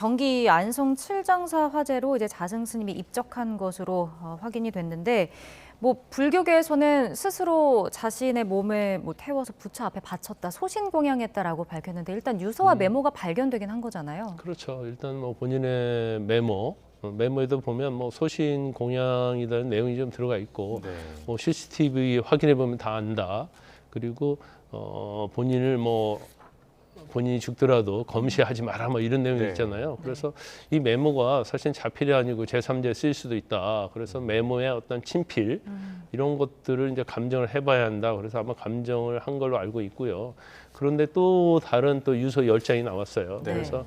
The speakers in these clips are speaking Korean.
경기 안성 칠장사 화재로 이제 자승 스님이 입적한 것으로 확인이 됐는데, 뭐 불교계에서는 스스로 자신의 몸을 뭐 태워서 부처 앞에 바쳤다, 소신공양했다라고 밝혔는데, 일단 유서와 메모가 발견되긴 한 거잖아요. 그렇죠. 일단 뭐 본인의 메모에도 보면 뭐 소신 공양이라는 내용이 좀 들어가 있고, 네. 뭐 CCTV 확인해 보면 다 안다. 그리고 본인이 죽더라도 검시하지 마라 뭐 이런 내용이 네. 있잖아요. 그래서 이 메모가 사실 자필이 아니고 제3자에 쓰일 수도 있다. 그래서 메모의 어떤 친필 이런 것들을 이제 감정을 해봐야 한다. 그래서 아마 감정을 한 걸로 알고 있고요. 그런데 또 다른 또 유서 10장이 나왔어요. 네. 그래서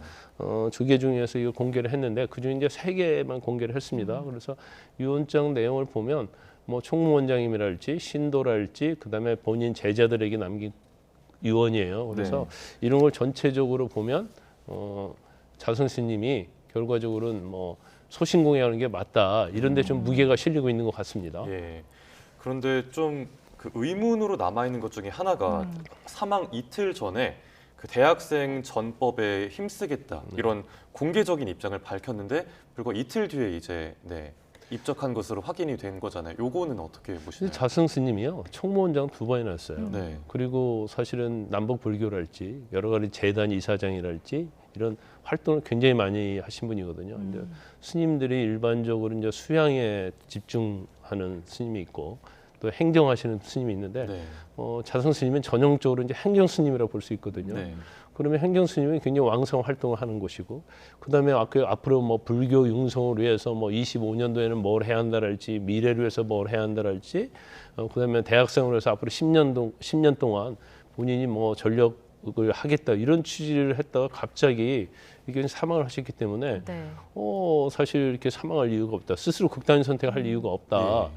두 개 중에서 이거 공개를 했는데 그중에 이제 3개만 공개를 했습니다. 그래서 유언장 내용을 보면 뭐 총무원장님이랄지 신도랄지 그다음에 본인 제자들에게 남긴 유언이에요. 그래서 이런 걸 전체적으로 보면 자승 스님이 결과적으로는 뭐 소신공양하는 게 맞다. 이런 데 좀 무게가 실리고 있는 것 같습니다. 예. 그런데 좀 그 의문으로 남아 있는 것 중에 하나가 사망 이틀 전에 그 대학생 전법에 힘쓰겠다 이런 공개적인 입장을 밝혔는데 불과 이틀 뒤에 이제 입적한 것으로 확인이 된 거잖아요. 요거는 어떻게 보시나요? 자승 스님이요 총무원장 2번이나 했어요. 네. 그리고 사실은 남북 불교랄지 여러 가지 재단 이사장이랄지 이런 활동을 굉장히 많이 하신 분이거든요. 근데 스님들이 일반적으로 이제 수양에 집중하는 스님이 있고 또 행정하시는 스님이 있는데 네. 자승 스님은 전형적으로 이제 행정 스님이라고 볼 수 있거든요. 네. 그러면 행정 스님은 굉장히 왕성 활동을 하는 곳이고, 그다음에 앞으로 뭐 불교 융성을 위해서 뭐 25년도에는 뭘 해야 한다랄지, 미래를 위해서 뭘 해야 한다랄지, 그다음에 대학생으로 해서 앞으로 10년 동안 본인이 뭐 전력을 하겠다 이런 취지를 했다가 갑자기 이게 사망을 하셨기 때문에 네. 사실 이렇게 사망할 이유가 없다. 스스로 극단의 선택을 할 이유가 없다.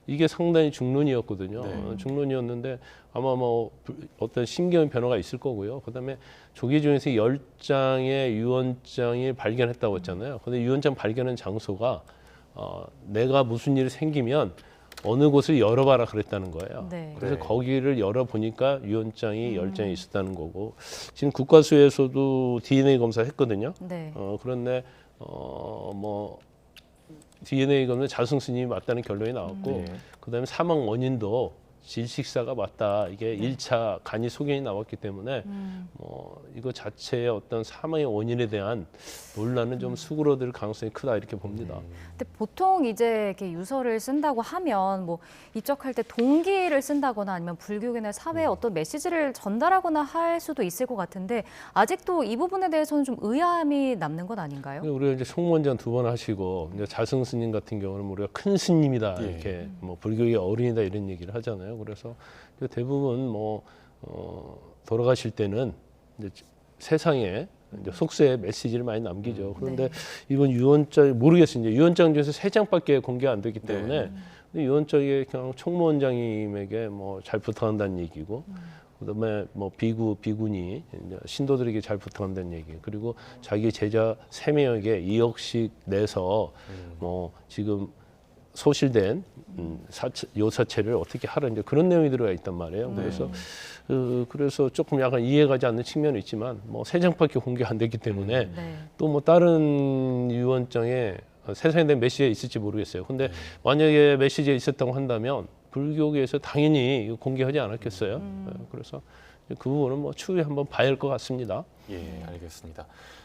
이게 상당히 중론이었거든요. 네. 중론이었는데 아마 뭐 어떤 심경의 변화가 있을 거고요. 그다음에 조계 중에서 10장의 유언장이 발견했다고 했잖아요. 근데 유언장 발견한 장소가 내가 무슨 일이 생기면 어느 곳을 열어봐라 그랬다는 거예요. 네. 그래서 네. 거기를 열어보니까 유언장이 10장이 있었다는 거고, 지금 국과수에서도 DNA 검사했거든요. 네. 그런데 뭐 DNA 검사 자승 스님이 맞다는 결론이 나왔고, 네. 그다음에 사망 원인도 질식사가 맞다. 이게 1차 간이 소견이 나왔기 때문에 이거 자체의 어떤 사망의 원인에 대한 논란은 좀 수그러들 가능성이 크다 이렇게 봅니다. 근데 보통 이제 이렇게 유서를 쓴다고 하면 뭐 입적할 때 동기를 쓴다거나 아니면 불교계나 사회에 어떤 메시지를 전달하거나 할 수도 있을 것 같은데, 아직도 이 부분에 대해서는 좀 의아함이 남는 건 아닌가요? 우리가 이제 총무원장 2번 하시고 이제 자승 스님 같은 경우는 우리가 큰 스님이다 예. 이렇게 뭐 불교의 어른이다 이런 얘기를 하잖아요. 그래서 대부분 돌아가실 때는 이제 세상에 이제 속세에 메시지를 많이 남기죠. 그런데 이번 유언장 모르겠어요. 이제 유언장 중에서 3장밖에 공개 안 됐기 때문에 근데 유언장에 그냥 총무원장님에게 뭐 잘 부탁한다는 얘기고. 그다음에 뭐 비군이 이제 신도들에게 잘 부탁한다는 얘기. 그리고 자기 제자 3명에게 2억씩 내서 뭐 지금 소실된 요사체를 어떻게 하라 이제 그런 내용이 들어가 있단 말이에요. 그래서 조금 약간 이해가지 않는 측면이 있지만 뭐 3장밖에 공개 안 됐기 때문에 네. 또 뭐 다른 유언장에 세상에 대한 메시지가 있을지 모르겠어요. 근데 만약에 메시지가 있었다고 한다면 불교계에서 당연히 이거 공개하지 않았겠어요. 그래서 그 부분은 뭐 추후에 한번 봐야 할 것 같습니다. 예, 알겠습니다.